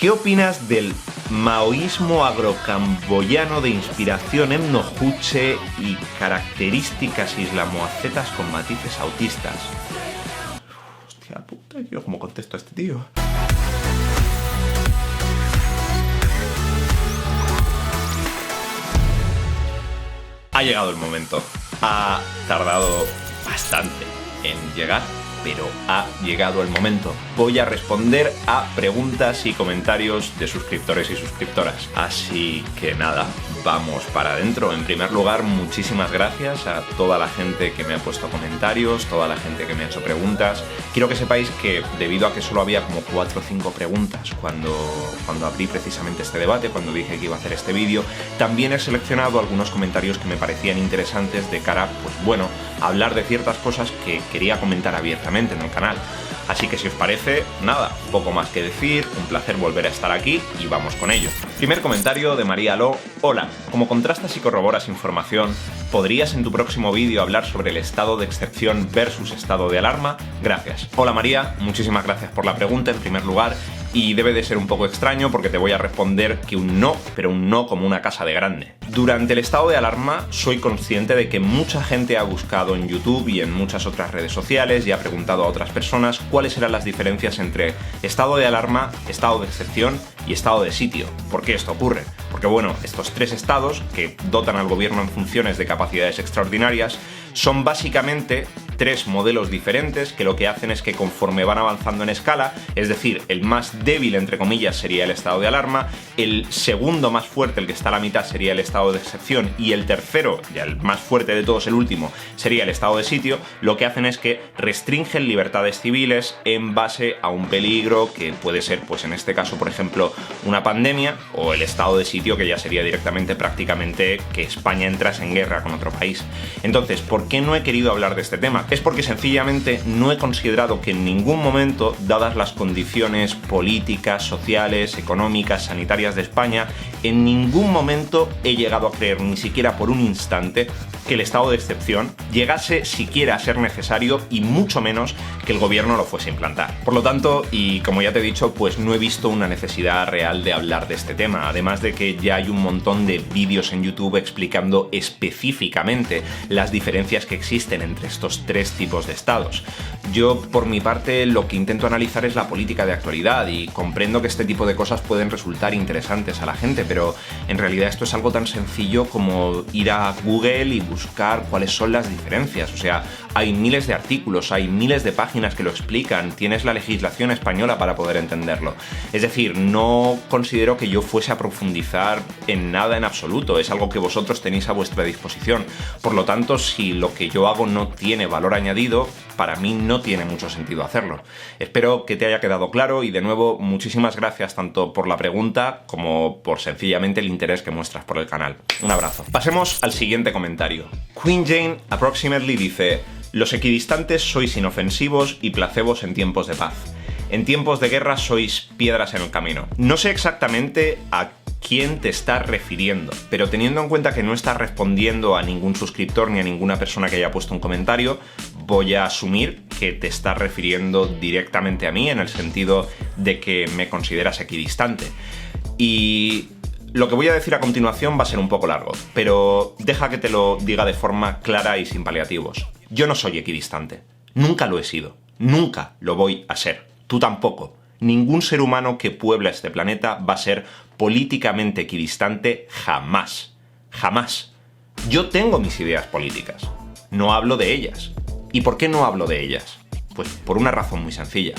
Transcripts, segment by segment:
¿Qué opinas del maoísmo agrocamboyano de inspiración etnojuche y características islamoacetas con matices autistas? Hostia puta, ¿yo cómo contesto a este tío? Ha llegado el momento. Ha tardado bastante en llegar, pero ha llegado el momento. Voy a responder a preguntas y comentarios de suscriptores y suscriptoras. Así que nada, vamos para adentro. En primer lugar, muchísimas gracias a toda la gente que me ha puesto comentarios, toda la gente que me ha hecho preguntas. Quiero que sepáis que debido a que solo había como 4 o 5 preguntas cuando abrí precisamente este debate, cuando dije que iba a hacer este vídeo, también he seleccionado algunos comentarios que me parecían interesantes de cara, pues bueno, a hablar de ciertas cosas que quería comentar abiertamente en el canal. Así que si os parece, nada, poco más que decir, un placer volver a estar aquí y vamos con ello. Primer comentario de María Aló. Hola, como contrastas y corroboras información, ¿podrías en tu próximo vídeo hablar sobre el estado de excepción versus estado de alarma? Gracias. Hola María, muchísimas gracias por la pregunta en primer lugar. Y debe de ser un poco extraño porque te voy a responder que un no, pero un no como una casa de grande. Durante el estado de alarma soy consciente de que mucha gente ha buscado en YouTube y en muchas otras redes sociales y ha preguntado a otras personas cuáles eran las diferencias entre estado de alarma, estado de excepción y estado de sitio. ¿Por qué esto ocurre? Porque bueno, estos 3 estados que dotan al gobierno en funciones de capacidades extraordinarias son básicamente 3 modelos diferentes que lo que hacen es que conforme van avanzando en escala, es decir, el más débil entre comillas sería el estado de alarma, el segundo más fuerte, el que está a la mitad, sería el estado de excepción y el tercero, ya el más fuerte de todos, el último, sería el estado de sitio. Lo que hacen es que restringen libertades civiles en base a un peligro que puede ser, pues en este caso, por ejemplo, una pandemia, o el estado de sitio, que ya sería directamente prácticamente que España entrase en guerra con otro país. Entonces, ¿por qué no he querido hablar de este tema? Es porque sencillamente no he considerado que en ningún momento, dadas las condiciones políticas, sociales, económicas, sanitarias de España, en ningún momento he llegado a creer, ni siquiera por un instante, que el estado de excepción llegase siquiera a ser necesario y mucho menos que el gobierno lo fuese a implantar. Por lo tanto, y como ya te he dicho, pues no he visto una necesidad real de hablar de este tema, además de que ya hay un montón de vídeos en YouTube explicando específicamente las diferencias que existen entre estos 3 tipos de estados. Yo, por mi parte, lo que intento analizar es la política de actualidad y comprendo que este tipo de cosas pueden resultar interesantes a la gente, pero en realidad esto es algo tan sencillo como ir a Google y buscar cuáles son las diferencias. O sea, hay miles de artículos, hay miles de páginas que lo explican, tienes la legislación española para poder entenderlo. Es decir, no considero que yo fuese a profundizar en nada en absoluto, es algo que vosotros tenéis a vuestra disposición. Por lo tanto, si lo que yo hago no tiene valor añadido, para mí no tiene mucho sentido hacerlo. Espero que te haya quedado claro y de nuevo, muchísimas gracias tanto por la pregunta como por sencillamente el interés que muestras por el canal. Un abrazo. Pasemos al siguiente comentario. Queen Jane Approximately dice: los equidistantes sois inofensivos y placebos en tiempos de paz. En tiempos de guerra sois piedras en el camino. No sé exactamente a quién te estás refiriendo, pero teniendo en cuenta que no estás respondiendo a ningún suscriptor ni a ninguna persona que haya puesto un comentario, voy a asumir que te estás refiriendo directamente a mí en el sentido de que me consideras equidistante. Y lo que voy a decir a continuación va a ser un poco largo, pero deja que te lo diga de forma clara y sin paliativos. Yo no soy equidistante. Nunca lo he sido. Nunca lo voy a ser. Tú tampoco. Ningún ser humano que puebla este planeta va a ser políticamente equidistante jamás. Jamás. Yo tengo mis ideas políticas. No hablo de ellas. ¿Y por qué no hablo de ellas? Pues por una razón muy sencilla.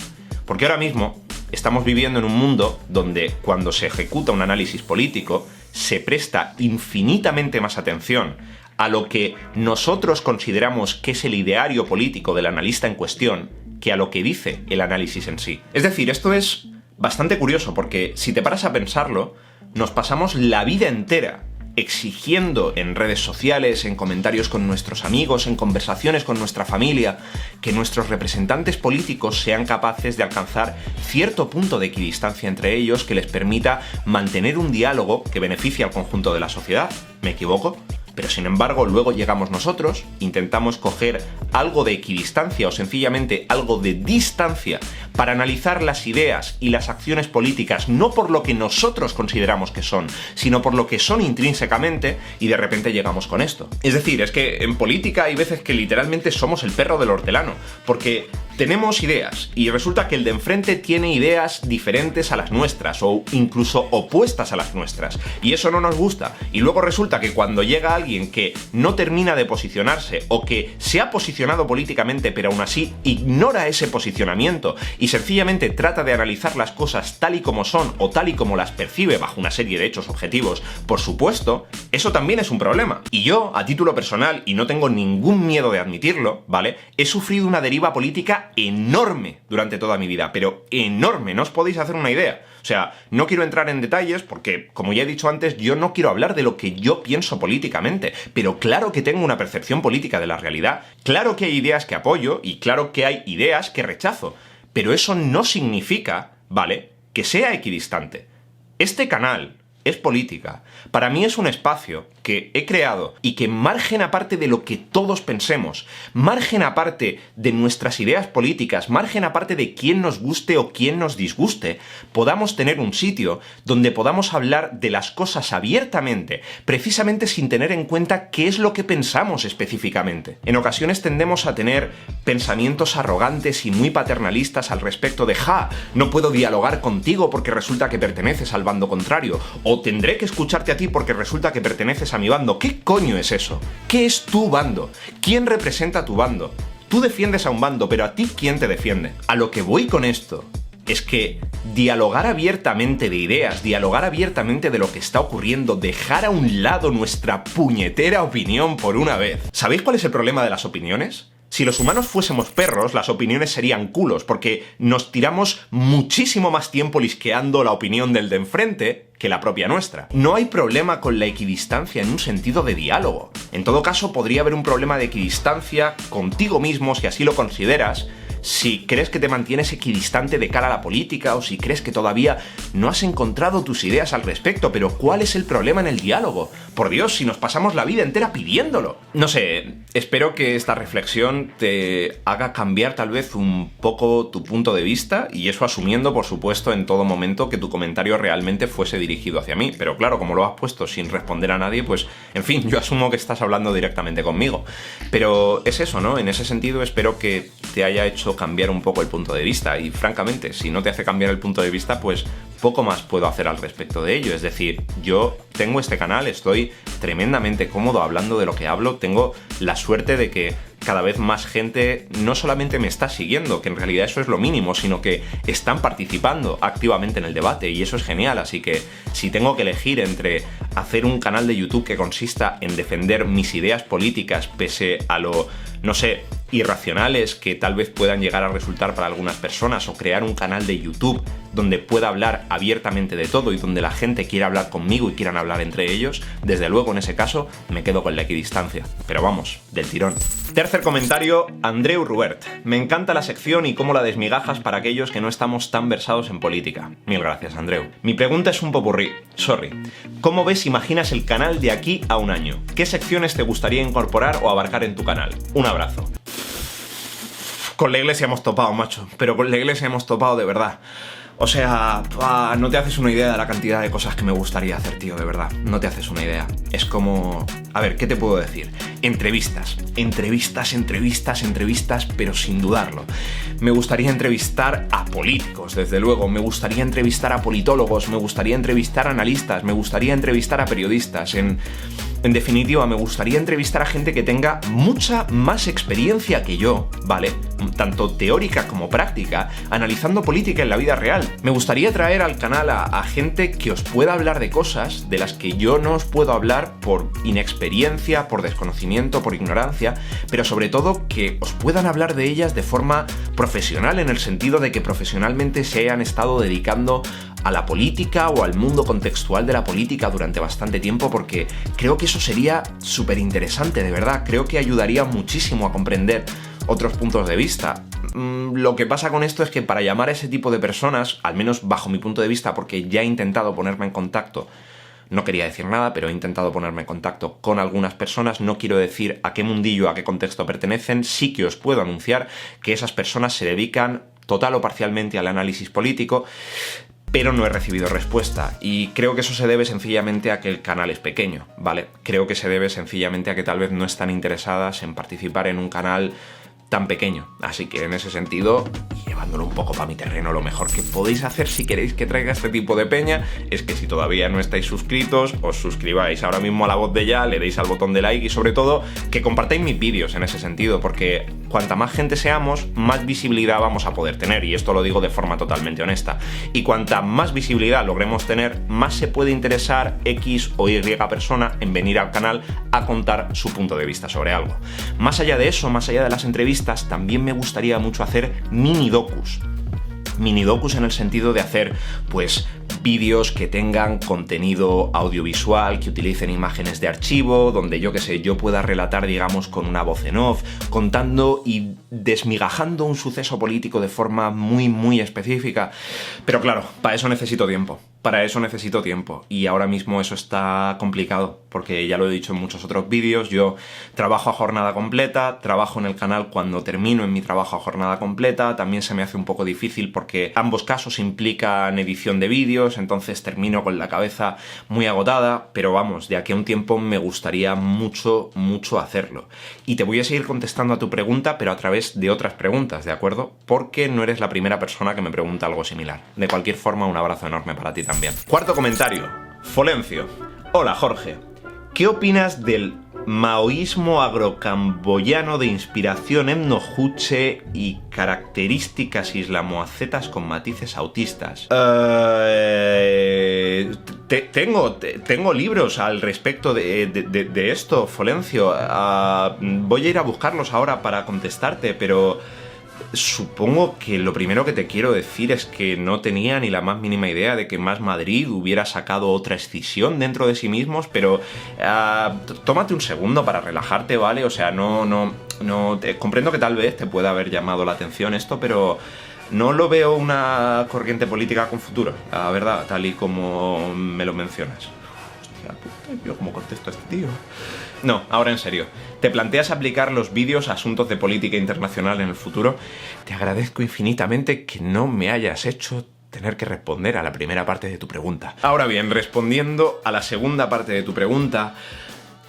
Porque ahora mismo estamos viviendo en un mundo donde cuando se ejecuta un análisis político se presta infinitamente más atención a lo que nosotros consideramos que es el ideario político del analista en cuestión que a lo que dice el análisis en sí. Es decir, esto es bastante curioso porque si te paras a pensarlo, nos pasamos la vida entera exigiendo en redes sociales, en comentarios con nuestros amigos, en conversaciones con nuestra familia, que nuestros representantes políticos sean capaces de alcanzar cierto punto de equidistancia entre ellos que les permita mantener un diálogo que beneficie al conjunto de la sociedad. ¿Me equivoco? pero sin embargo luego llegamos nosotros, intentamos coger algo de equidistancia o sencillamente algo de distancia para analizar las ideas y las acciones políticas no por lo que nosotros consideramos que son, sino por lo que son intrínsecamente, y de repente llegamos con esto. Es decir, es que en política hay veces que literalmente somos el perro del hortelano, porque tenemos ideas y resulta que el de enfrente tiene ideas diferentes a las nuestras o incluso opuestas a las nuestras, y eso no nos gusta, y luego resulta que cuando llega alguien que no termina de posicionarse o que se ha posicionado políticamente pero aún así ignora ese posicionamiento y sencillamente trata de analizar las cosas tal y como son o tal y como las percibe bajo una serie de hechos objetivos, por supuesto, eso también es un problema. Y yo, a título personal, y no tengo ningún miedo de admitirlo, ¿vale?, he sufrido una deriva política enorme durante toda mi vida, pero enorme, no os podéis hacer una idea. O sea, no quiero entrar en detalles porque, como ya he dicho antes, yo no quiero hablar de lo que yo pienso políticamente, pero claro que tengo una percepción política de la realidad, claro que hay ideas que apoyo y claro que hay ideas que rechazo, pero eso no significa, ¿vale?, que sea equidistante. Este canal es política. Para mí es un espacio que he creado y que, margen aparte de lo que todos pensemos, margen aparte de nuestras ideas políticas, margen aparte de quién nos guste o quién nos disguste, podamos tener un sitio donde podamos hablar de las cosas abiertamente, precisamente sin tener en cuenta qué es lo que pensamos específicamente. En ocasiones tendemos a tener pensamientos arrogantes y muy paternalistas al respecto de no puedo dialogar contigo porque resulta que perteneces al bando contrario, o tendré que escucharte a ti porque resulta que perteneces a mi bando. ¿Qué coño es eso? ¿Qué es tu bando? ¿Quién representa tu bando? Tú defiendes a un bando, pero a ti, ¿quién te defiende? A lo que voy con esto es que dialogar abiertamente de ideas, dialogar abiertamente de lo que está ocurriendo, dejar a un lado nuestra puñetera opinión por una vez. ¿Sabéis cuál es el problema de las opiniones? Si los humanos fuésemos perros, las opiniones serían culos, porque nos tiramos muchísimo más tiempo lisqueando la opinión del de enfrente que la propia nuestra. No hay problema con la equidistancia en un sentido de diálogo. En todo caso, podría haber un problema de equidistancia contigo mismo, si así lo consideras, si crees que te mantienes equidistante de cara a la política o si crees que todavía no has encontrado tus ideas al respecto, pero ¿cuál es el problema en el diálogo? Por Dios, si nos pasamos la vida entera pidiéndolo. No sé, espero que esta reflexión te haga cambiar tal vez un poco tu punto de vista, y eso asumiendo, por supuesto, en todo momento que tu comentario realmente fuese dirigido hacia mí. Pero claro, como lo has puesto sin responder a nadie, pues, en fin, yo asumo que estás hablando directamente conmigo. Pero es eso, ¿no? En ese sentido espero que te haya hecho cambiar un poco el punto de vista, y francamente, si no te hace cambiar el punto de vista, pues poco más puedo hacer al respecto de ello. Es decir, yo tengo este canal, estoy tremendamente cómodo hablando de lo que hablo, tengo la suerte de que cada vez más gente no solamente me está siguiendo, que en realidad eso es lo mínimo, sino que están participando activamente en el debate, y eso es genial. Así que si tengo que elegir entre hacer un canal de YouTube que consista en defender mis ideas políticas pese a lo, no sé, irracionales que tal vez puedan llegar a resultar para algunas personas, o crear un canal de YouTube donde pueda hablar abiertamente de todo y donde la gente quiera hablar conmigo y quieran hablar entre ellos, desde luego en ese caso me quedo con la equidistancia. Pero vamos, del tirón. Tercer comentario, Andreu Rubert. Me encanta la sección y cómo la desmigajas para aquellos que no estamos tan versados en política. Mil gracias, Andreu. Mi pregunta es un popurrí. Sorry. ¿Cómo ves, imaginas el canal de aquí a un año? ¿Qué secciones te gustaría incorporar o abarcar en tu canal? Un abrazo. Con la iglesia hemos topado, macho. Pero con la iglesia hemos topado de verdad. O sea, no te haces una idea de la cantidad de cosas que me gustaría hacer, tío, de verdad. No te haces una idea. Es como... A ver, ¿qué te puedo decir? Entrevistas, pero sin dudarlo. Me gustaría entrevistar a políticos, desde luego. Me gustaría entrevistar a politólogos, me gustaría entrevistar a analistas, me gustaría entrevistar a periodistas. En definitiva, me gustaría entrevistar a gente que tenga mucha más experiencia que yo, ¿vale? Tanto teórica como práctica, analizando política en la vida real. Me gustaría traer al canal a gente que os pueda hablar de cosas de las que yo no os puedo hablar por inexperiencia, por desconocimiento, por ignorancia, pero sobre todo que os puedan hablar de ellas de forma profesional, en el sentido de que profesionalmente se hayan estado dedicando a la política o al mundo contextual de la política durante bastante tiempo, porque creo que eso sería súper interesante, de verdad. Creo que ayudaría muchísimo a comprender otros puntos de vista. Lo que pasa con esto es que para llamar a ese tipo de personas, al menos bajo mi punto de vista, porque ya he intentado ponerme en contacto no quería decir nada, pero he intentado ponerme en contacto con algunas personas. No quiero decir a qué mundillo, a qué contexto pertenecen. Sí que os puedo anunciar que esas personas se dedican total o parcialmente al análisis político, pero no he recibido respuesta, y creo que eso se debe sencillamente a que el canal es pequeño, ¿vale? Creo que se debe sencillamente a que tal vez no están interesadas en participar en un canal tan pequeño. Así que en ese sentido, y llevándolo un poco para mi terreno, lo mejor que podéis hacer si queréis que traiga este tipo de peña es que si todavía no estáis suscritos, os suscribáis ahora mismo a la voz de ya, le deis al botón de like y sobre todo que compartáis mis vídeos en ese sentido, porque cuanta más gente seamos, más visibilidad vamos a poder tener, y esto lo digo de forma totalmente honesta. Y cuanta más visibilidad logremos tener, más se puede interesar X o Y persona en venir al canal a contar su punto de vista sobre algo. Más allá de eso, más allá de las entrevistas, también me gustaría mucho hacer mini docus. Mini docus en el sentido de hacer, pues, vídeos que tengan contenido audiovisual, que utilicen imágenes de archivo, donde yo pueda relatar, digamos, con una voz en off, contando y desmigajando un suceso político de forma muy, muy específica. Pero claro, para eso necesito tiempo. Y ahora mismo eso está complicado, porque ya lo he dicho en muchos otros vídeos, yo trabajo a jornada completa, trabajo en el canal cuando termino en mi trabajo a jornada completa, también se me hace un poco difícil porque ambos casos implican edición de vídeos, entonces termino con la cabeza muy agotada, pero vamos, de aquí a un tiempo me gustaría mucho, mucho hacerlo. Y te voy a seguir contestando a tu pregunta, pero a través de otras preguntas, ¿de acuerdo? Porque no eres la primera persona que me pregunta algo similar. De cualquier forma, un abrazo enorme para ti también. Cuarto comentario, Folencio. Hola Jorge, ¿qué opinas del maoísmo agrocamboyano de inspiración etno-juche y características islamoacetas con matices autistas? Tengo libros al respecto de esto, Folencio. Voy a ir a buscarlos ahora para contestarte, pero supongo que lo primero que te quiero decir es que no tenía ni la más mínima idea de que Más Madrid hubiera sacado otra escisión dentro de sí mismos, pero tómate un segundo para relajarte, ¿vale? O sea, comprendo que tal vez te pueda haber llamado la atención esto, pero no lo veo una corriente política con futuro, la verdad, tal y como me lo mencionas. Hostia puta, yo cómo contesto a este tío. No, ahora en serio. ¿Te planteas aplicar los vídeos a asuntos de política internacional en el futuro? Te agradezco infinitamente que no me hayas hecho tener que responder a la primera parte de tu pregunta. Ahora bien, respondiendo a la segunda parte de tu pregunta,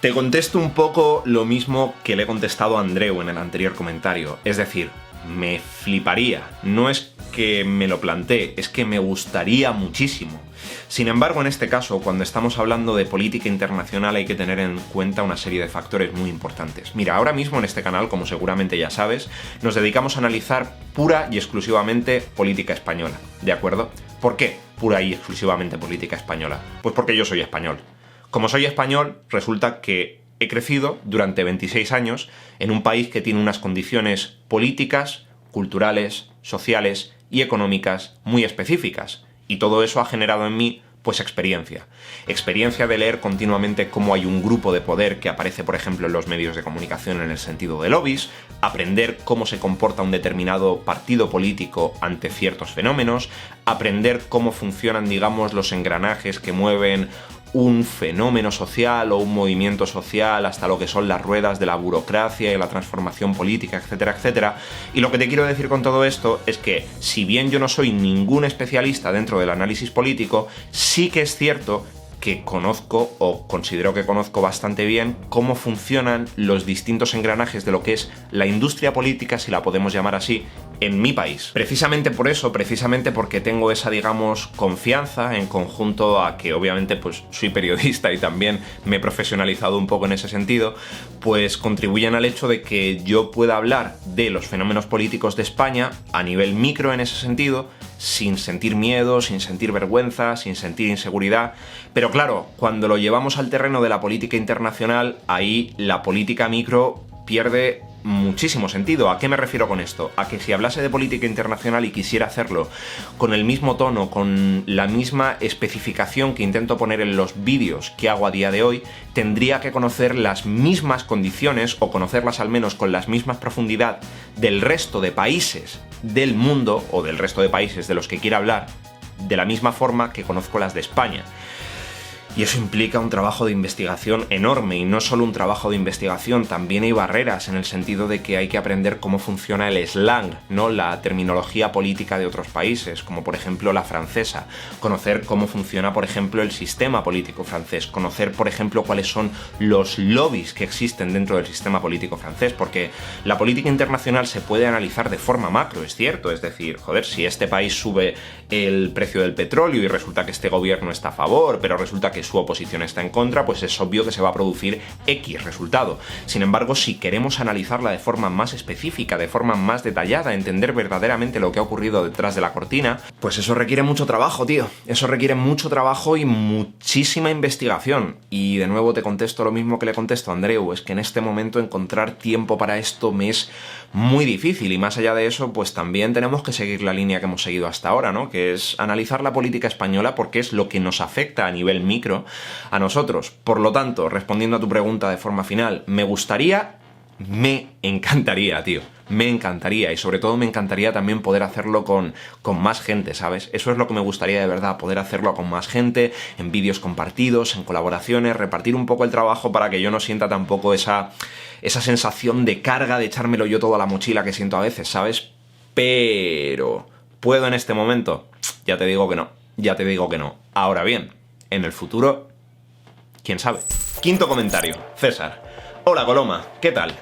te contesto un poco lo mismo que le he contestado a Andreu en el anterior comentario. Es decir, me fliparía. No es que me lo plantee, es que me gustaría muchísimo. Sin embargo, en este caso, cuando estamos hablando de política internacional, hay que tener en cuenta una serie de factores muy importantes. Mira, ahora mismo en este canal, como seguramente ya sabes, nos dedicamos a analizar pura y exclusivamente política española, ¿de acuerdo? ¿Por qué pura y exclusivamente política española? Pues porque yo soy español. Como soy español, resulta que he crecido durante 26 años en un país que tiene unas condiciones políticas, culturales, sociales y económicas muy específicas. Y todo eso ha generado en mí, pues, experiencia. Experiencia de leer continuamente cómo hay un grupo de poder que aparece, por ejemplo, en los medios de comunicación en el sentido de lobbies, aprender cómo se comporta un determinado partido político ante ciertos fenómenos, aprender cómo funcionan, digamos, los engranajes que mueven un fenómeno social o un movimiento social hasta lo que son las ruedas de la burocracia y la transformación política, etcétera, etcétera. Y lo que te quiero decir con todo esto es que, si bien yo no soy ningún especialista dentro del análisis político, sí que es cierto que conozco, o considero que conozco bastante bien, cómo funcionan los distintos engranajes de lo que es la industria política, si la podemos llamar así, en mi país. Precisamente por eso, precisamente porque tengo esa, digamos, confianza en conjunto a que obviamente pues soy periodista y también me he profesionalizado un poco en ese sentido, pues contribuyen al hecho de que yo pueda hablar de los fenómenos políticos de España a nivel micro en ese sentido, sin sentir miedo, sin sentir vergüenza, sin sentir inseguridad. Pero claro, cuando lo llevamos al terreno de la política internacional, ahí la política micro pierde muchísimo sentido. ¿A qué me refiero con esto? A que si hablase de política internacional y quisiera hacerlo con el mismo tono, con la misma especificación que intento poner en los vídeos que hago a día de hoy, tendría que conocer las mismas condiciones, o conocerlas al menos con las mismas profundidad, del resto de países del mundo, o del resto de países de los que quiera hablar, de la misma forma que conozco las de España. Y eso implica un trabajo de investigación enorme, y no solo un trabajo de investigación, también hay barreras en el sentido de que hay que aprender cómo funciona el slang, ¿no? La terminología política de otros países, como por ejemplo la francesa, conocer cómo funciona, por ejemplo, el sistema político francés, conocer, por ejemplo, cuáles son los lobbies que existen dentro del sistema político francés, porque la política internacional se puede analizar de forma macro, es cierto, es decir, joder, si este país sube el precio del petróleo y resulta que este gobierno está a favor, pero resulta que su oposición está en contra, pues es obvio que se va a producir X resultado. Sin embargo, si queremos analizarla de forma más específica, de forma más detallada, entender verdaderamente lo que ha ocurrido detrás de la cortina, pues eso requiere mucho trabajo, tío. Eso requiere mucho trabajo y muchísima investigación. Y de nuevo te contesto lo mismo que le contesto a Andreu, es que en este momento encontrar tiempo para esto me es muy difícil, y más allá de eso, pues también tenemos que seguir la línea que hemos seguido hasta ahora, ¿no? Que es analizar la política española porque es lo que nos afecta a nivel micro a nosotros. Por lo tanto, respondiendo a tu pregunta de forma final, me encantaría, tío. Me encantaría, y sobre todo me encantaría también poder hacerlo con más gente, ¿sabes? Eso es lo que me gustaría de verdad, poder hacerlo con más gente, en vídeos compartidos, en colaboraciones, repartir un poco el trabajo para que yo no sienta tampoco esa sensación de carga, de echármelo yo todo a la mochila que siento a veces, ¿sabes? Pero ¿puedo en este momento? Ya te digo que no. Ahora bien, en el futuro, ¿quién sabe? Quinto comentario, César. Hola Coloma, ¿qué tal?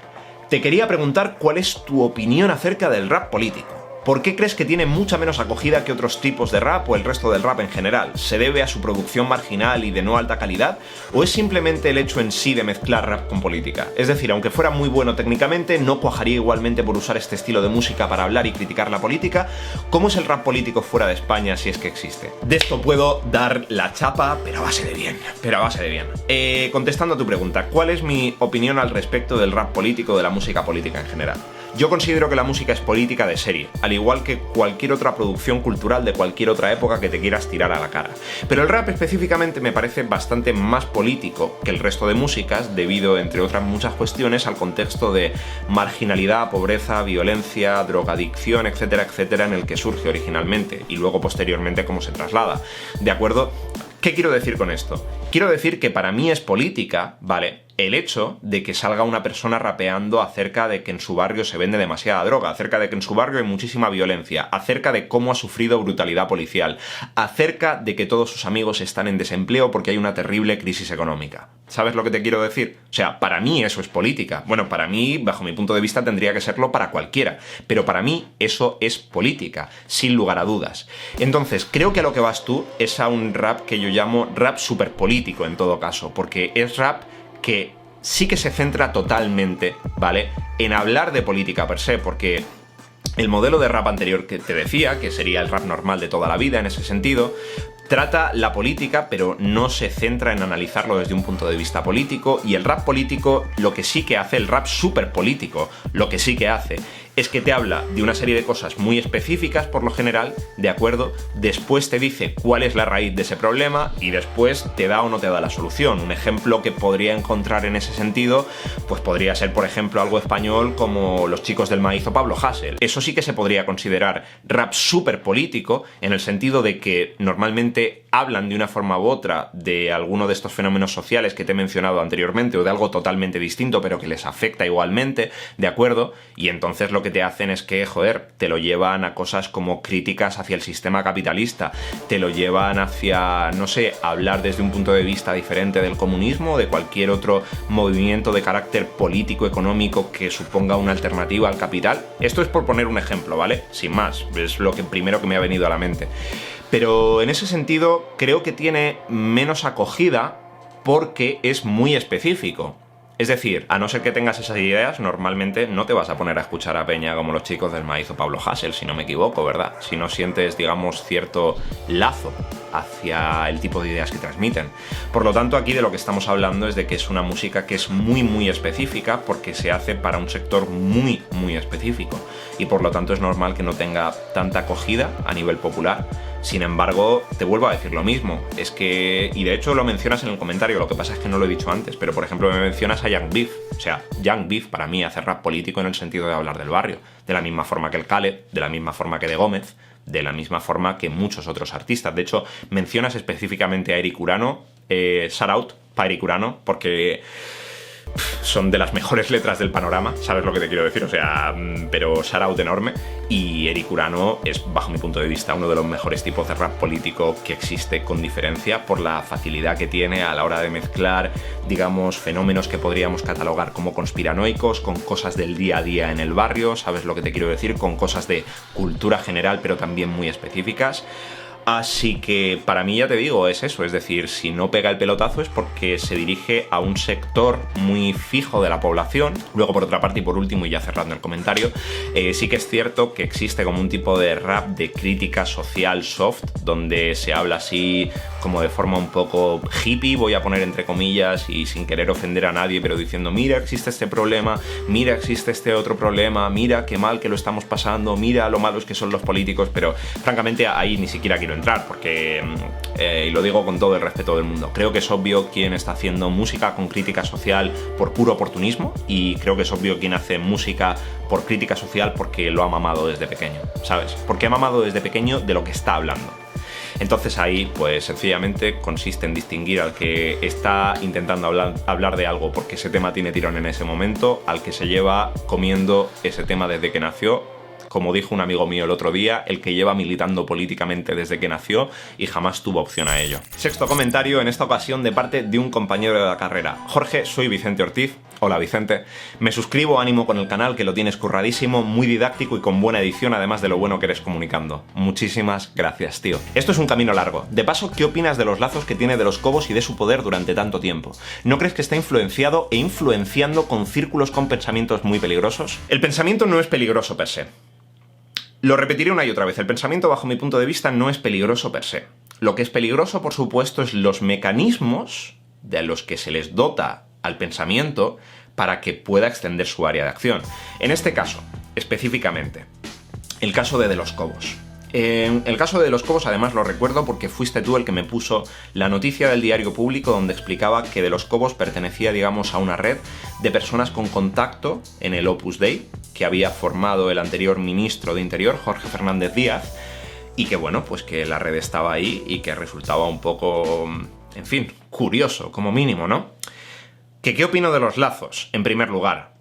Te quería preguntar cuál es tu opinión acerca del rap político. ¿Por qué crees que tiene mucha menos acogida que otros tipos de rap o el resto del rap en general? ¿Se debe a su producción marginal y de no alta calidad? ¿O es simplemente el hecho en sí de mezclar rap con política? Es decir, aunque fuera muy bueno técnicamente, ¿no cuajaría igualmente por usar este estilo de música para hablar y criticar la política? ¿Cómo es el rap político fuera de España, si es que existe? De esto puedo dar la chapa, pero a base de bien. Contestando a tu pregunta, ¿cuál es mi opinión al respecto del rap político, de la música política en general? Yo considero que la música es política de serie, al igual que cualquier otra producción cultural de cualquier otra época que te quieras tirar a la cara. Pero el rap específicamente me parece bastante más político que el resto de músicas, debido, entre otras muchas cuestiones, al contexto de marginalidad, pobreza, violencia, drogadicción, etcétera, etcétera, en el que surge originalmente y luego posteriormente cómo se traslada. ¿De acuerdo? ¿Qué quiero decir con esto? Quiero decir que para mí es política, ¿vale?, el hecho de que salga una persona rapeando acerca de que en su barrio se vende demasiada droga, acerca de que en su barrio hay muchísima violencia, acerca de cómo ha sufrido brutalidad policial, acerca de que todos sus amigos están en desempleo porque hay una terrible crisis económica. ¿Sabes lo que te quiero decir? O sea, para mí eso es política. Bueno, para mí, bajo mi punto de vista, tendría que serlo para cualquiera, pero para mí eso es política, sin lugar a dudas. Entonces, creo que a lo que vas tú es a un rap que yo llamo rap súper político en todo caso, porque es rap que sí que se centra totalmente, ¿vale?, en hablar de política per se, porque el modelo de rap anterior que te decía, que sería el rap normal de toda la vida en ese sentido, trata la política, pero no se centra en analizarlo desde un punto de vista político, y el rap político, lo que sí que hace, el rap súper político, lo que sí que hace es que te habla de una serie de cosas muy específicas por lo general, ¿de acuerdo? Después te dice cuál es la raíz de ese problema y después te da o no te da la solución. Un ejemplo que podría encontrar en ese sentido, pues podría ser, por ejemplo, algo español como Los Chicos del Maíz o Pablo Hasél. Eso sí que se podría considerar rap súper político, en el sentido de que normalmente hablan de una forma u otra de alguno de estos fenómenos sociales que te he mencionado anteriormente, o de algo totalmente distinto pero que les afecta igualmente, ¿de acuerdo? Y entonces lo que te hacen es que, joder, te lo llevan a cosas como críticas hacia el sistema capitalista, te lo llevan hacia, no sé, hablar desde un punto de vista diferente del comunismo o de cualquier otro movimiento de carácter político, económico que suponga una alternativa al capital. Esto es por poner un ejemplo, ¿vale? Sin más, es lo que primero que me ha venido a la mente. Pero en ese sentido creo que tiene menos acogida porque es muy específico. Es decir, a no ser que tengas esas ideas, normalmente no te vas a poner a escuchar a peña como Los Chicos del Maíz o Pablo Hasél, si no me equivoco, ¿verdad? Si no sientes, digamos, cierto lazo hacia el tipo de ideas que transmiten. Por lo tanto, aquí de lo que estamos hablando es de que es una música que es muy, muy específica, porque se hace para un sector muy, muy específico. Y por lo tanto es normal que no tenga tanta acogida a nivel popular. Sin embargo, te vuelvo a decir lo mismo, es que, y de hecho lo mencionas en el comentario, lo que pasa es que no lo he dicho antes, pero por ejemplo me mencionas a Young Beef. O sea, Young Beef para mí hace rap político en el sentido de hablar del barrio, de la misma forma que el Caleb, de la misma forma que De Gómez, de la misma forma que muchos otros artistas. De hecho, mencionas específicamente a Eric Urano shout out para Eric Urano, porque son de las mejores letras del panorama, ¿sabes lo que te quiero decir? O sea, pero shout out enorme. Y Eric Urano es, bajo mi punto de vista, uno de los mejores tipos de rap político que existe, con diferencia, por la facilidad que tiene a la hora de mezclar, digamos, fenómenos que podríamos catalogar como conspiranoicos con cosas del día a día en el barrio, ¿sabes lo que te quiero decir? Con cosas de cultura general, pero también muy específicas. Así que para mí, ya te digo, es eso, es decir, si no pega el pelotazo es porque se dirige a un sector muy fijo de la población. Luego, por otra parte, y por último, y ya cerrando el comentario, sí que es cierto que existe como un tipo de rap de crítica social soft, donde se habla así como de forma un poco hippie, voy a poner entre comillas, y sin querer ofender a nadie, pero diciendo, mira, existe este problema, mira, existe este otro problema, mira, qué mal que lo estamos pasando, mira, lo malos que son los políticos, pero francamente ahí ni siquiera quiero entrar, porque, y lo digo con todo el respeto del mundo, creo que es obvio quién está haciendo música con crítica social por puro oportunismo, y creo que es obvio quién hace música por crítica social porque lo ha mamado desde pequeño, ¿sabes? Porque ha mamado desde pequeño de lo que está hablando. Entonces ahí, pues sencillamente consiste en distinguir al que está intentando hablar de algo porque ese tema tiene tirón en ese momento, al que se lleva comiendo ese tema desde que nació. Como dijo un amigo mío el otro día, el que lleva militando políticamente desde que nació y jamás tuvo opción a ello. Sexto comentario, en esta ocasión de parte de un compañero de la carrera. Jorge, soy Vicente Ortiz. Hola Vicente. Me suscribo, ánimo con el canal, que lo tienes curradísimo, muy didáctico y con buena edición, además de lo bueno que eres comunicando. Muchísimas gracias, tío. Esto es un camino largo. De paso, ¿qué opinas de los lazos que tiene de los Cobos y de su poder durante tanto tiempo? ¿No crees que está influenciado e influenciando con círculos con pensamientos muy peligrosos? El pensamiento no es peligroso per se. Lo repetiré una y otra vez, el pensamiento bajo mi punto de vista no es peligroso per se. Lo que es peligroso, por supuesto, es los mecanismos de los que se les dota al pensamiento para que pueda extender su área de acción. En este caso, específicamente, el caso de los Cobos. El caso de los Cobos, además, lo recuerdo porque fuiste tú el que me puso la noticia del Diario Público donde explicaba que de los Cobos pertenecía, digamos, a una red de personas con contacto en el Opus Dei que había formado el anterior ministro de Interior, Jorge Fernández Díaz, y que, bueno, pues que la red estaba ahí y que resultaba un poco, en fin, curioso, como mínimo, ¿no? ¿Qué opino de los lazos? En primer lugar,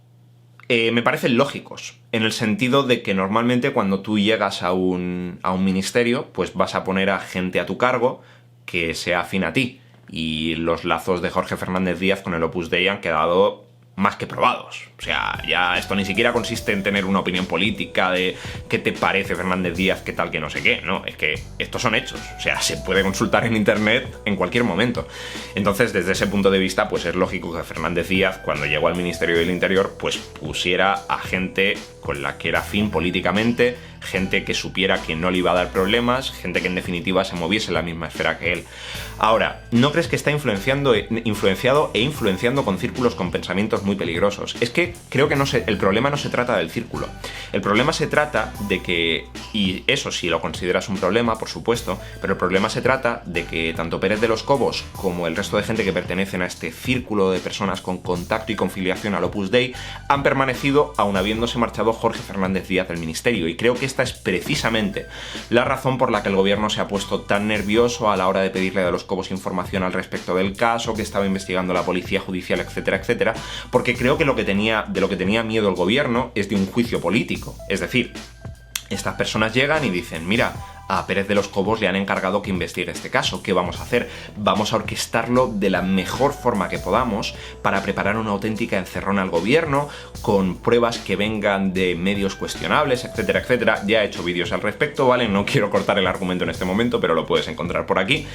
me parecen lógicos, en el sentido de que normalmente cuando tú llegas a un ministerio, pues vas a poner a gente a tu cargo que sea afín a ti. Y los lazos de Jorge Fernández Díaz con el Opus Dei han quedado más que probados. O sea, ya esto ni siquiera consiste en tener una opinión política de qué te parece Fernández Díaz, qué tal, que no sé qué. No, es que estos son hechos. O sea, se puede consultar en internet en cualquier momento. Entonces, desde ese punto de vista, pues es lógico que Fernández Díaz, cuando llegó al Ministerio del Interior, pues pusiera a gente con la que era afín políticamente, gente que supiera que no le iba a dar problemas, gente que en definitiva se moviese en la misma esfera que él. Ahora, ¿no crees que está influenciado e influenciando con círculos con pensamientos muy peligrosos? Es que creo que el problema no se trata del círculo. El problema se trata de que, y eso sí lo consideras un problema, por supuesto, pero el problema se trata de que tanto Pérez de los Cobos como el resto de gente que pertenecen a este círculo de personas con contacto y con filiación al Opus Dei han permanecido aun habiéndose marchado Jorge Fernández Díaz del ministerio, y creo que esta es precisamente la razón por la que el gobierno se ha puesto tan nervioso a la hora de pedirle a los Cobos información al respecto del caso que estaba investigando la policía judicial, etcétera, etcétera, porque creo que de lo que tenía miedo el gobierno es de un juicio político. Es decir, estas personas llegan y dicen, mira, a Pérez de los Cobos le han encargado que investigue este caso. ¿Qué vamos a hacer? Vamos a orquestarlo de la mejor forma que podamos para preparar una auténtica encerrona al gobierno, con pruebas que vengan de medios cuestionables, etcétera, etcétera. Ya he hecho vídeos al respecto, ¿vale? No quiero cortar el argumento en este momento, pero lo puedes encontrar por aquí.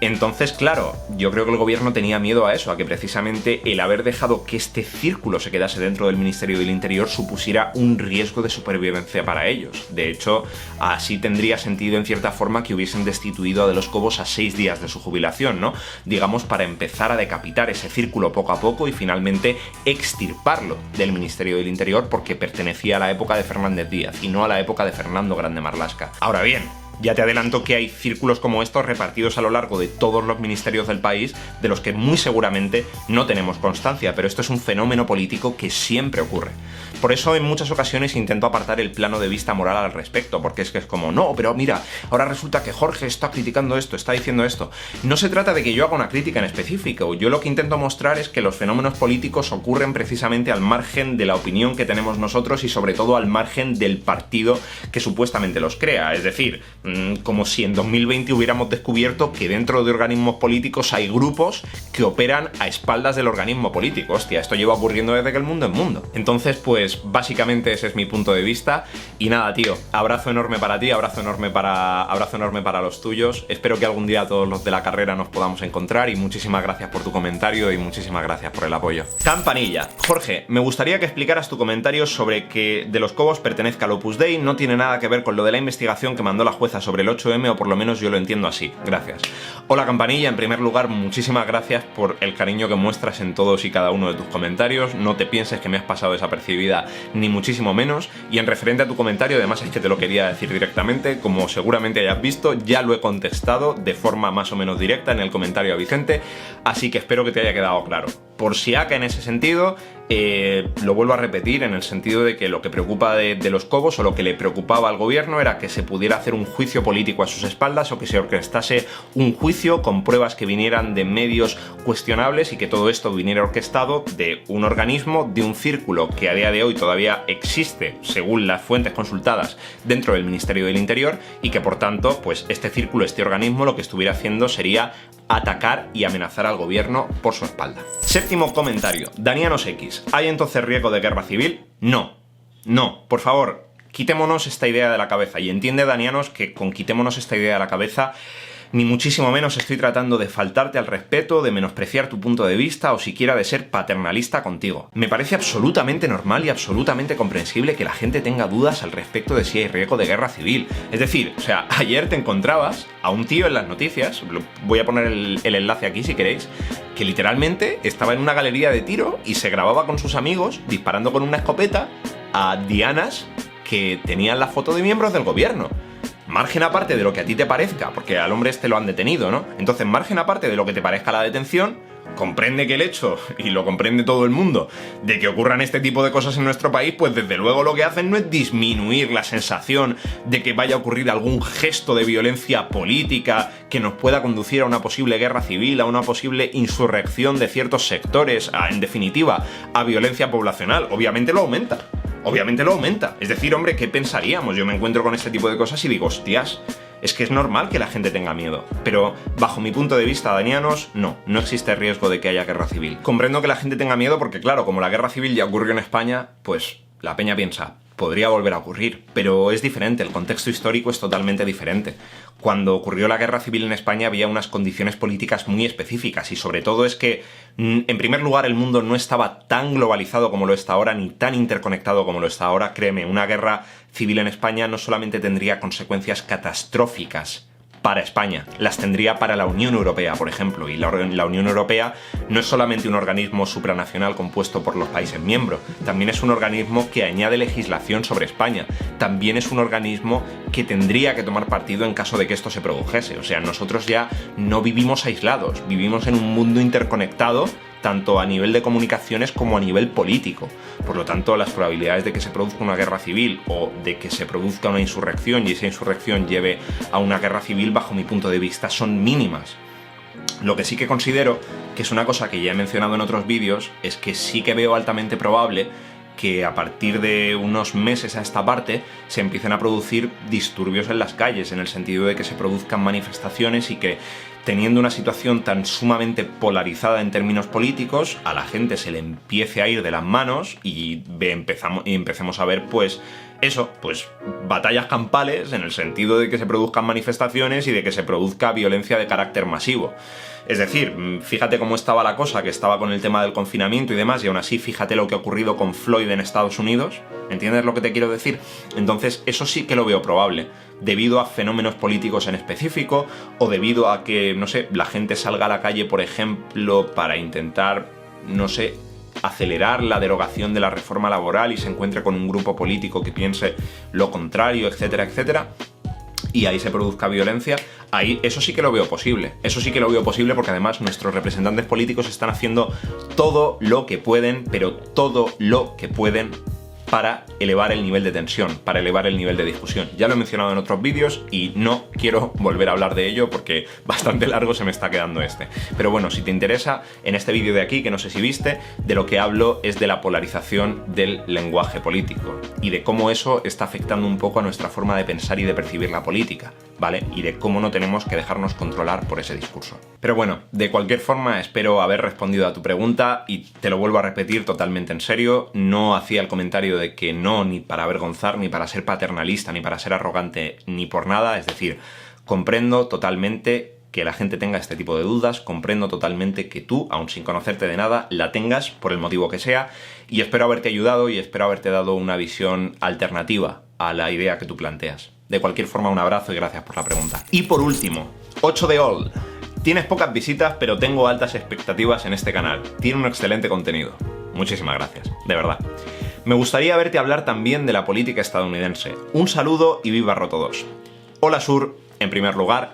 Entonces, claro, yo creo que el gobierno tenía miedo a eso, a que precisamente el haber dejado que este círculo se quedase dentro del Ministerio del Interior supusiera un riesgo de supervivencia para ellos. De hecho, así tendría sentido en cierta forma que hubiesen destituido a de los Cobos a 6 días de su jubilación, ¿no? Digamos, para empezar a decapitar ese círculo poco a poco y finalmente extirparlo del Ministerio del Interior, porque pertenecía a la época de Fernández Díaz y no a la época de Fernando Grande Marlaska. Ahora bien, ya te adelanto que hay círculos como estos repartidos a lo largo de todos los ministerios del país, de los que muy seguramente no tenemos constancia, pero esto es un fenómeno político que siempre ocurre. Por eso en muchas ocasiones intento apartar el plano de vista moral al respecto, porque es que es como, no, pero mira, ahora resulta que Jorge está criticando esto, está diciendo esto. No se trata de que yo haga una crítica en específico, yo lo que intento mostrar es que los fenómenos políticos ocurren precisamente al margen de la opinión que tenemos nosotros y sobre todo al margen del partido que supuestamente los crea. Es decir, como si en 2020 hubiéramos descubierto que dentro de organismos políticos hay grupos que operan a espaldas del organismo político. Hostia, esto lleva ocurriendo desde que el mundo es mundo. Entonces, pues básicamente ese es mi punto de vista. Y nada, tío, abrazo enorme para ti, abrazo enorme para los tuyos. Espero que algún día todos los de la carrera nos podamos encontrar y muchísimas gracias por tu comentario y muchísimas gracias por el apoyo. Campanilla. Jorge, me gustaría que explicaras tu comentario sobre que de los Cobos pertenezca al Opus Dei, no tiene nada que ver con lo de la investigación que mandó la jueza sobre el 8M, o por lo menos yo lo entiendo así. Gracias. Hola Campanilla, en primer lugar, muchísimas gracias por el cariño que muestras en todos y cada uno de tus comentarios. No te pienses que me has pasado desapercibida, ni muchísimo menos. Y en referente a tu comentario, además es que te lo quería decir directamente, como seguramente hayas visto, ya lo he contestado de forma más o menos directa en el comentario a Vicente, así que espero que te haya quedado claro. Por si acá en ese sentido, lo vuelvo a repetir en el sentido de que lo que preocupa de los Cobos, o lo que le preocupaba al gobierno, era que se pudiera hacer un juicio político a sus espaldas, o que se orquestase un juicio con pruebas que vinieran de medios cuestionables y que todo esto viniera orquestado de un organismo, de un círculo que a día de hoy todavía existe, según las fuentes consultadas, dentro del Ministerio del Interior, y que por tanto, pues este círculo, este organismo, lo que estuviera haciendo sería atacar y amenazar al gobierno por su espalda. Séptimo comentario. Danianos X. ¿Hay entonces riesgo de guerra civil? No. No. Por favor, quitémonos esta idea de la cabeza. Y entiende, Danianos, que con quitémonos esta idea de la cabeza, ni muchísimo menos estoy tratando de faltarte al respeto, de menospreciar tu punto de vista o siquiera de ser paternalista contigo. Me parece absolutamente normal y absolutamente comprensible que la gente tenga dudas al respecto de si hay riesgo de guerra civil. Es decir, o sea, ayer te encontrabas a un tío en las noticias, voy a poner el enlace aquí si queréis, que literalmente estaba en una galería de tiro y se grababa con sus amigos disparando con una escopeta a dianas que tenían la foto de miembros del gobierno. Margen aparte de lo que a ti te parezca, porque al hombre este lo han detenido, ¿no? Entonces, margen aparte de lo que te parezca la detención, comprende que el hecho, y lo comprende todo el mundo, de que ocurran este tipo de cosas en nuestro país, pues desde luego lo que hacen no es disminuir la sensación de que vaya a ocurrir algún gesto de violencia política que nos pueda conducir a una posible guerra civil, a una posible insurrección de ciertos sectores, en definitiva, a violencia poblacional. Obviamente lo aumenta. Obviamente lo aumenta. Es decir, hombre, ¿qué pensaríamos? Yo me encuentro con este tipo de cosas y digo, hostias, es que es normal que la gente tenga miedo. Pero, bajo mi punto de vista, Danianos, no existe riesgo de que haya guerra civil. Comprendo que la gente tenga miedo porque, claro, como la guerra civil ya ocurrió en España, pues la peña piensa, podría volver a ocurrir. Pero es diferente, el contexto histórico es totalmente diferente. Cuando ocurrió la guerra civil en España había unas condiciones políticas muy específicas y sobre todo es que, en primer lugar, el mundo no estaba tan globalizado como lo está ahora, ni tan interconectado como lo está ahora. Créeme, una guerra civil en España no solamente tendría consecuencias catastróficas para España, las tendría para la Unión Europea, por ejemplo, y la Unión Europea no es solamente un organismo supranacional compuesto por los países miembros, también es un organismo que añade legislación sobre España, también es un organismo que tendría que tomar partido en caso de que esto se produjese. O sea, nosotros ya no vivimos aislados, vivimos en un mundo interconectado, tanto a nivel de comunicaciones como a nivel político. Por lo tanto, las probabilidades de que se produzca una guerra civil o de que se produzca una insurrección y esa insurrección lleve a una guerra civil, bajo mi punto de vista, son mínimas. Lo que sí que considero, que es una cosa que ya he mencionado en otros vídeos, es que sí que veo altamente probable que a partir de unos meses a esta parte se empiecen a producir disturbios en las calles, en el sentido de que se produzcan manifestaciones y que, teniendo una situación tan sumamente polarizada en términos políticos, a la gente se le empiece a ir de las manos y empecemos a ver, pues, eso, pues batallas campales, en el sentido de que se produzcan manifestaciones y de que se produzca violencia de carácter masivo. Es decir, fíjate cómo estaba la cosa, que estaba con el tema del confinamiento y demás, y aún así fíjate lo que ha ocurrido con Floyd en Estados Unidos. ¿Entiendes lo que te quiero decir? Entonces, eso sí que lo veo probable, debido a fenómenos políticos en específico, o debido a que, no sé, la gente salga a la calle, por ejemplo, para intentar, no sé, acelerar la derogación de la reforma laboral y se encuentre con un grupo político que piense lo contrario, etcétera, etcétera, y ahí se produzca violencia. Ahí eso sí que lo veo posible. Eso sí que lo veo posible porque además nuestros representantes políticos están haciendo todo lo que pueden, pero todo lo que pueden, para elevar el nivel de tensión, para elevar el nivel de discusión. Ya lo he mencionado en otros vídeos y no quiero volver a hablar de ello porque bastante largo se me está quedando este. Pero bueno, si te interesa, en este vídeo de aquí, que no sé si viste, de lo que hablo es de la polarización del lenguaje político y de cómo eso está afectando un poco a nuestra forma de pensar y de percibir la política, ¿vale? Y de cómo no tenemos que dejarnos controlar por ese discurso. Pero bueno, de cualquier forma espero haber respondido a tu pregunta y te lo vuelvo a repetir totalmente en serio. No hacía el comentario de que no, ni para avergonzar, ni para ser paternalista, ni para ser arrogante, ni por nada. Es decir, comprendo totalmente que la gente tenga este tipo de dudas, comprendo totalmente que tú, aun sin conocerte de nada, la tengas por el motivo que sea, y espero haberte ayudado y espero haberte dado una visión alternativa a la idea que tú planteas. De cualquier forma, un abrazo y gracias por la pregunta. Y por último, 8 de All. Tienes pocas visitas, pero tengo altas expectativas en este canal. Tiene un excelente contenido. Muchísimas gracias, de verdad. Me gustaría verte hablar también de la política estadounidense. Un saludo y viva Roto 2. Hola Sur, en primer lugar.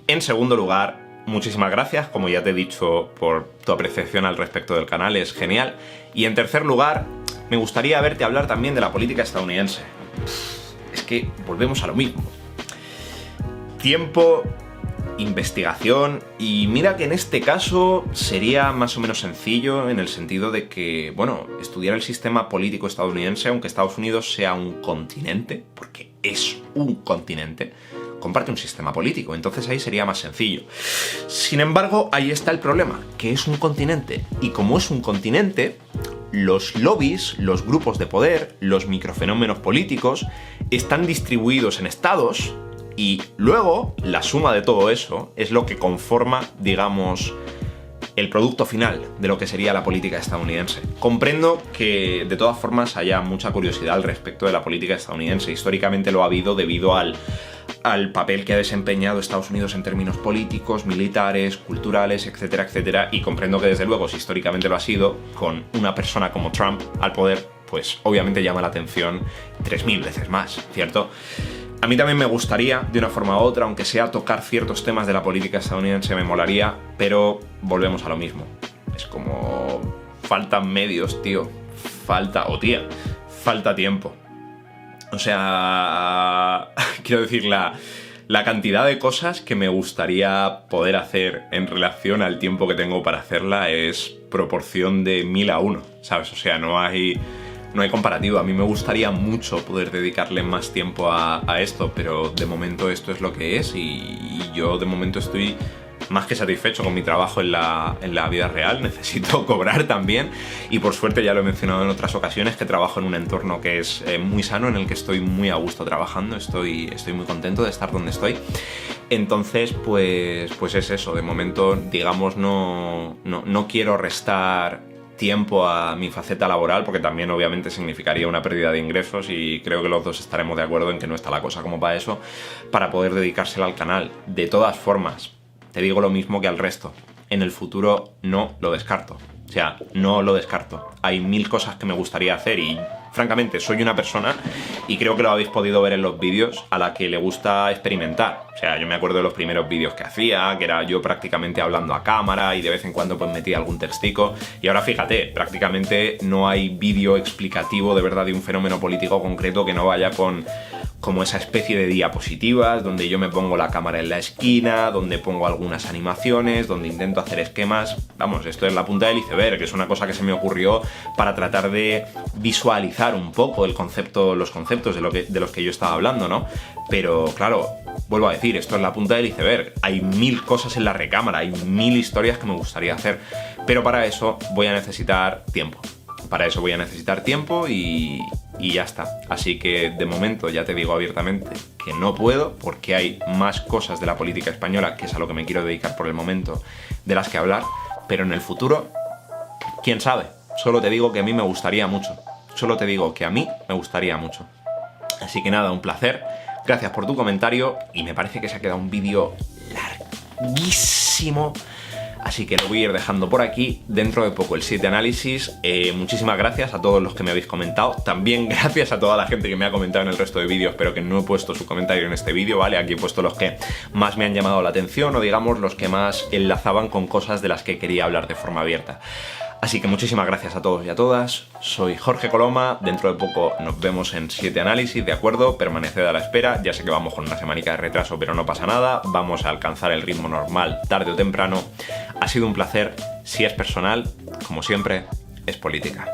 En segundo lugar, muchísimas gracias, como ya te he dicho, por tu apreciación al respecto del canal, es genial. Y en tercer lugar, me gustaría verte hablar también de la política estadounidense. Es que volvemos a lo mismo. Tiempo, investigación, y mira que en este caso sería más o menos sencillo en el sentido de que, bueno, estudiar el sistema político estadounidense, aunque Estados Unidos sea un continente, porque es un continente, comparte un sistema político, entonces ahí sería más sencillo. Sin embargo, ahí está el problema, que es un continente, y como es un continente, los lobbies, los grupos de poder, los microfenómenos políticos, están distribuidos en estados, y luego la suma de todo eso es lo que conforma, digamos, el producto final de lo que sería la política estadounidense. Comprendo que de todas formas haya mucha curiosidad al respecto de la política estadounidense. Históricamente lo ha habido debido al papel que ha desempeñado Estados Unidos en términos políticos, militares, culturales, etcétera, etcétera, y comprendo que desde luego, si históricamente lo ha sido, con una persona como Trump al poder, pues obviamente llama la atención 3000 veces más, ¿cierto? A mí también me gustaría, de una forma u otra, aunque sea tocar ciertos temas de la política estadounidense, me molaría, pero volvemos a lo mismo. Es como faltan medios, tío. Falta tiempo. O sea, quiero decir, la cantidad de cosas que me gustaría poder hacer en relación al tiempo que tengo para hacerla es proporción de 1000 a 1, ¿sabes? O sea, no hay comparativo. A mí me gustaría mucho poder dedicarle más tiempo a esto, pero de momento esto es lo que es y yo de momento estoy más que satisfecho con mi trabajo en la vida real. Necesito cobrar también y por suerte, ya lo he mencionado en otras ocasiones, que trabajo en un entorno que es muy sano, en el que estoy muy a gusto trabajando, estoy muy contento de estar donde estoy. Entonces, pues es eso. De momento, digamos, no quiero restar tiempo a mi faceta laboral, porque también obviamente significaría una pérdida de ingresos y creo que los dos estaremos de acuerdo en que no está la cosa como para eso, para poder dedicársela al canal. De todas formas, te digo lo mismo que al resto, en el futuro no lo descarto, o sea, no lo descarto. Hay 1000 cosas que me gustaría hacer y francamente soy una persona, y creo que lo habéis podido ver en los vídeos, a la que le gusta experimentar. O sea, yo me acuerdo de los primeros vídeos que hacía, que era yo prácticamente hablando a cámara y de vez en cuando pues metía algún textico, y ahora fíjate, prácticamente no hay vídeo explicativo de verdad de un fenómeno político concreto que no vaya con como esa especie de diapositivas donde yo me pongo la cámara en la esquina, donde pongo algunas animaciones, donde intento hacer esquemas. Vamos, esto es la punta del iceberg, que es una cosa que se me ocurrió para tratar de visualizar un poco los conceptos de los que yo estaba hablando, ¿no? Pero claro, vuelvo a decir, esto es la punta del iceberg. Hay 1000 cosas en la recámara, hay 1000 historias que me gustaría hacer, pero para eso voy a necesitar tiempo. Y ya está. Así que de momento ya te digo abiertamente que no puedo, porque hay más cosas de la política española, que es a lo que me quiero dedicar por el momento, de las que hablar, pero en el futuro, quién sabe. Solo te digo que a mí me gustaría mucho. Así que nada, un placer. Gracias por tu comentario y me parece que se ha quedado un vídeo larguísimo. Así que lo voy a ir dejando por aquí. Dentro de poco el 7 análisis. Muchísimas gracias a todos los que me habéis comentado. También gracias a toda la gente que me ha comentado en el resto de vídeos, pero que no he puesto su comentario en este vídeo, ¿vale? Aquí he puesto los que más me han llamado la atención, o digamos los que más enlazaban con cosas de las que quería hablar de forma abierta. Así que muchísimas gracias a todos y a todas. Soy Jorge Coloma. Dentro de poco nos vemos en 7 análisis, ¿de acuerdo? Permaneced a la espera. Ya sé que vamos con una semanica de retraso, pero no pasa nada. Vamos a alcanzar el ritmo normal tarde o temprano. Ha sido un placer. Si es personal, como siempre, es política.